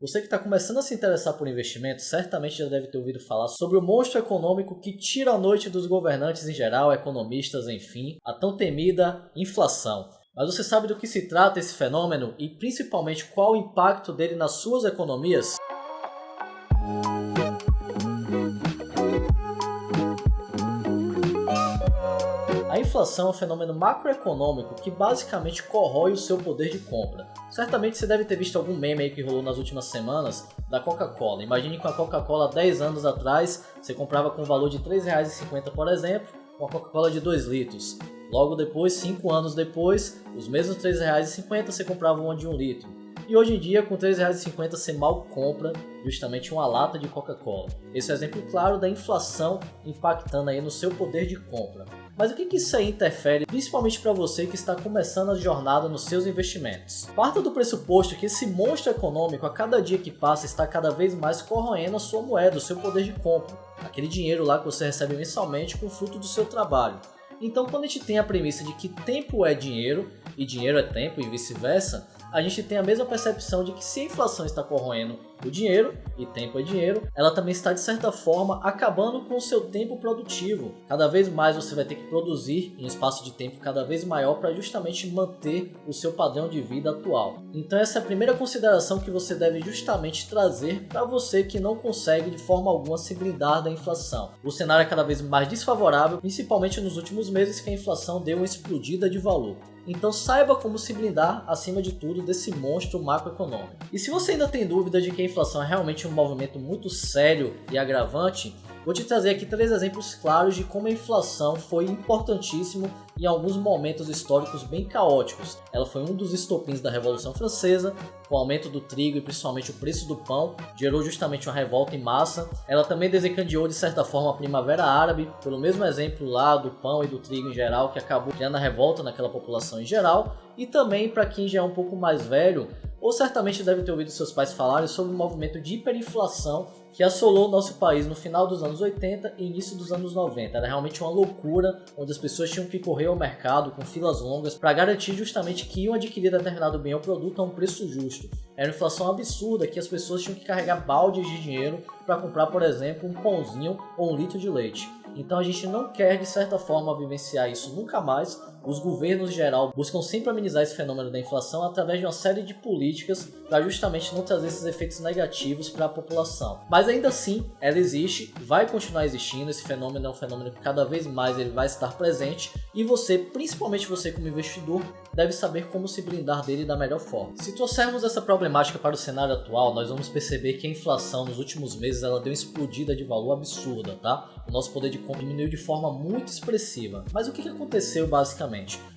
Você que está começando a se interessar por investimento certamente já deve ter ouvido falar sobre o monstro econômico que tira a noite dos governantes em geral, economistas, enfim, a tão temida inflação. Mas você sabe do que se trata esse fenômeno e principalmente qual o impacto dele nas suas economias? A inflação é um fenômeno macroeconômico que basicamente corrói o seu poder de compra. Certamente você deve ter visto algum meme aí que rolou nas últimas semanas da Coca-Cola. Imagine que a Coca-Cola 10 anos atrás você comprava com o valor de R$ 3,50, por exemplo, uma Coca-Cola de 2 litros. Logo depois, 5 anos depois, os mesmos R$ 3,50 você comprava uma de 1 litro. E hoje em dia, com R$ 3,50 você mal compra justamente uma lata de Coca-Cola. Esse é um exemplo claro da inflação impactando aí no seu poder de compra. Mas o que isso aí interfere, principalmente para você que está começando a jornada nos seus investimentos? Parta do pressuposto que esse monstro econômico, a cada dia que passa, está cada vez mais corroendo a sua moeda, o seu poder de compra. Aquele dinheiro lá que você recebe mensalmente com o fruto do seu trabalho. Então, quando a gente tem a premissa de que tempo é dinheiro, e dinheiro é tempo e vice-versa, a gente tem a mesma percepção de que se a inflação está corroendo o dinheiro, e tempo é dinheiro, ela também está de certa forma acabando com o seu tempo produtivo. Cada vez mais você vai ter que produzir em um espaço de tempo cada vez maior para justamente manter o seu padrão de vida atual. Então essa é a primeira consideração que você deve justamente trazer para você que não consegue de forma alguma se blindar da inflação. O cenário é cada vez mais desfavorável, principalmente nos últimos meses que a inflação deu uma explodida de valor. Então saiba como se blindar, acima de tudo, desse monstro macroeconômico. E se você ainda tem dúvida de que a inflação é realmente um movimento muito sério e agravante, vou te trazer aqui 3 exemplos claros de como a inflação foi importantíssimo em alguns momentos históricos bem caóticos. Ela foi um dos estopins da Revolução Francesa, com o aumento do trigo e principalmente o preço do pão, gerou justamente uma revolta em massa. Ela também desencadeou de certa forma a Primavera Árabe, pelo mesmo exemplo lá do pão e do trigo em geral, que acabou criando a revolta naquela população em geral. E também para quem já é um pouco mais velho, ou certamente deve ter ouvido seus pais falarem sobre o movimento de hiperinflação que assolou o nosso país no final dos anos 80 e início dos anos 90. Era realmente uma loucura, onde as pessoas tinham que correr ao mercado com filas longas para garantir justamente que iam adquirir determinado bem ou produto a um preço justo. Era uma inflação absurda que as pessoas tinham que carregar baldes de dinheiro para comprar, por exemplo, um pãozinho ou 1 litro de leite. Então a gente não quer de certa forma vivenciar isso nunca mais. Os governos em geral buscam sempre amenizar esse fenômeno da inflação através de uma série de políticas para justamente não trazer esses efeitos negativos para a população. Mas ainda assim, ela existe, vai continuar existindo, esse fenômeno é um fenômeno que cada vez mais ele vai estar presente e você, principalmente você como investidor, deve saber como se blindar dele da melhor forma. Se trouxermos essa problemática para o cenário atual, nós vamos perceber que a inflação nos últimos meses ela deu uma explodida de valor absurda, tá? O nosso poder de compra diminuiu de forma muito expressiva. Mas o que aconteceu basicamente?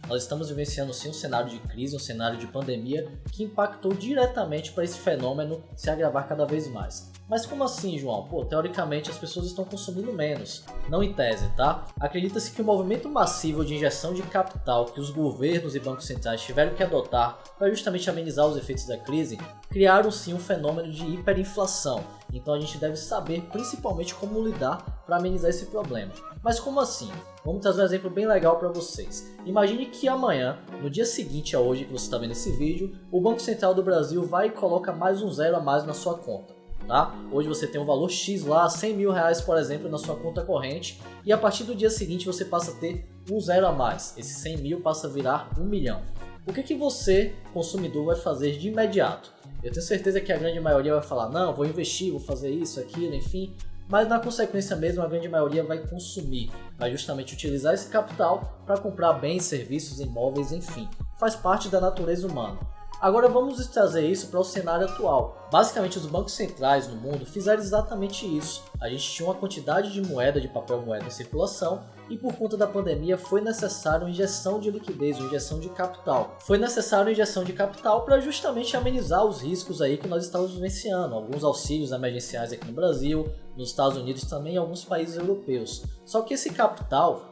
Nós estamos vivenciando sim um cenário de crise, um cenário de pandemia que impactou diretamente para esse fenômeno se agravar cada vez mais. Mas como assim, João? Teoricamente as pessoas estão consumindo menos. Não em tese, tá? Acredita-se que o movimento massivo de injeção de capital que os governos e bancos centrais tiveram que adotar para justamente amenizar os efeitos da crise, criaram sim um fenômeno de hiperinflação. Então a gente deve saber principalmente como lidar para amenizar esse problema. Mas como assim? Vamos trazer um exemplo bem legal para vocês. Imagine que amanhã, no dia seguinte a hoje que você está vendo esse vídeo, o Banco Central do Brasil vai e coloca mais um zero a mais na sua conta. Tá? Hoje você tem um valor X lá, R$100 mil, por exemplo, na sua conta corrente, e a partir do dia seguinte você passa a ter um zero a mais. Esse 100 mil passa a virar 1 milhão. O que você, consumidor, vai fazer de imediato? Eu tenho certeza que a grande maioria vai falar, não, vou investir, vou fazer isso, aquilo, enfim, mas na consequência mesmo a grande maioria vai consumir, vai justamente utilizar esse capital para comprar bens, serviços, imóveis, enfim, faz parte da natureza humana. Agora vamos trazer isso para o cenário atual. Basicamente os bancos centrais no mundo fizeram exatamente isso. A gente tinha uma quantidade de moeda, de papel moeda em circulação e por conta da pandemia foi necessário uma injeção de liquidez, uma injeção de capital. Foi necessário uma injeção de capital para justamente amenizar os riscos aí que nós estamos vivenciando. Alguns auxílios emergenciais aqui no Brasil, nos Estados Unidos também em alguns países europeus. Só que esse capital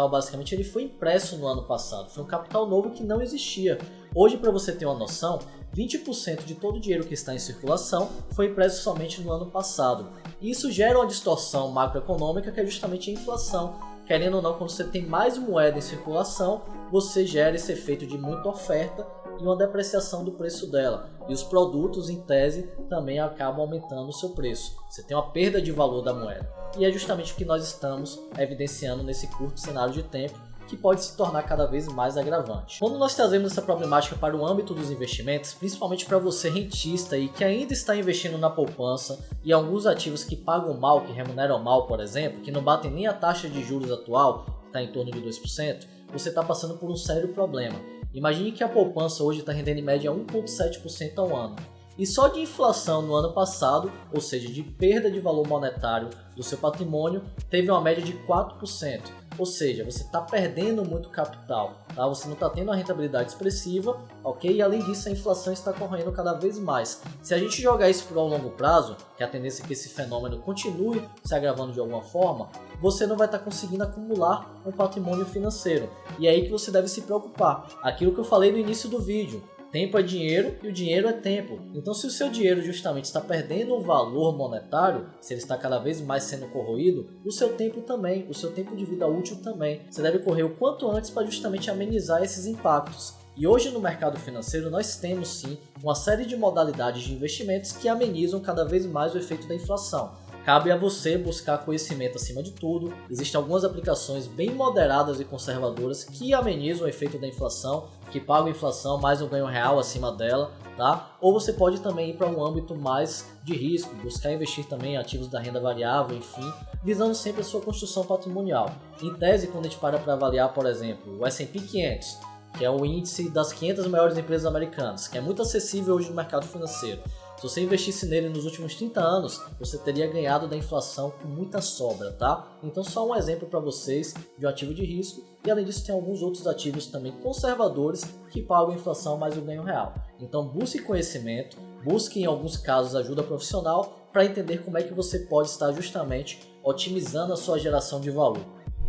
basicamente ele foi impresso no ano passado. Foi um capital novo que não existia. Hoje, para você ter uma noção, 20% de todo o dinheiro que está em circulação foi impresso somente no ano passado. E isso gera uma distorção macroeconômica que é justamente a inflação. Querendo ou não, quando você tem mais moeda em circulação, você gera esse efeito de muita oferta e uma depreciação do preço dela. E os produtos, em tese, também acabam aumentando o seu preço. Você tem uma perda de valor da moeda. E é justamente o que nós estamos evidenciando nesse curto cenário de tempo, que pode se tornar cada vez mais agravante. Quando nós trazemos essa problemática para o âmbito dos investimentos, principalmente para você rentista e que ainda está investindo na poupança e alguns ativos que pagam mal, que remuneram mal, por exemplo, que não batem nem a taxa de juros atual, que está em torno de 2%, você está passando por um sério problema. Imagine que a poupança hoje está rendendo em média 1,7% ao ano. E só de inflação no ano passado, ou seja, de perda de valor monetário do seu patrimônio, teve uma média de 4%. Ou seja, você está perdendo muito capital, tá? Você não está tendo uma rentabilidade expressiva, ok? E além disso, a inflação está corroendo cada vez mais. Se a gente jogar isso para o longo prazo, que a tendência é que esse fenômeno continue se agravando de alguma forma, você não vai estar conseguindo acumular um patrimônio financeiro. E é aí que você deve se preocupar. Aquilo que eu falei no início do vídeo. Tempo é dinheiro e o dinheiro é tempo. Então, se o seu dinheiro justamente está perdendo o valor monetário, se ele está cada vez mais sendo corroído, o seu tempo também, o seu tempo de vida útil também. Você deve correr o quanto antes para justamente amenizar esses impactos. E hoje no mercado financeiro nós temos sim uma série de modalidades de investimentos que amenizam cada vez mais o efeito da inflação. Cabe a você buscar conhecimento acima de tudo. Existem algumas aplicações bem moderadas e conservadoras que amenizam o efeito da inflação, que pagam a inflação mais um ganho real acima dela, tá? Ou você pode também ir para um âmbito mais de risco, buscar investir também em ativos da renda variável, enfim, visando sempre a sua construção patrimonial. Em tese, quando a gente para avaliar, por exemplo, o S&P 500, que é o índice das 500 maiores empresas americanas, que é muito acessível hoje no mercado financeiro. Se você investisse nele nos últimos 30 anos, você teria ganhado da inflação com muita sobra, tá? Então só um exemplo para vocês de um ativo de risco, e além disso tem alguns outros ativos também conservadores que pagam a inflação mais o ganho real. Então busque conhecimento, busque em alguns casos ajuda profissional para entender como é que você pode estar justamente otimizando a sua geração de valor.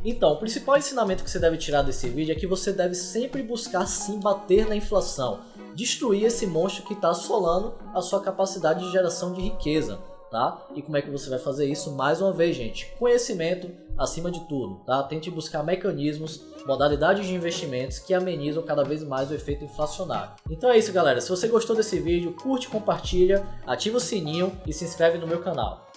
Então, o principal ensinamento que você deve tirar desse vídeo é que você deve sempre buscar sim bater na inflação, destruir esse monstro que está assolando a sua capacidade de geração de riqueza, tá? E como é que você vai fazer isso? Mais uma vez, gente, conhecimento acima de tudo, tá? Tente buscar mecanismos, modalidades de investimentos que amenizam cada vez mais o efeito inflacionário. Então é isso, galera. Se você gostou desse vídeo, curte, compartilha, ativa o sininho e se inscreve no meu canal.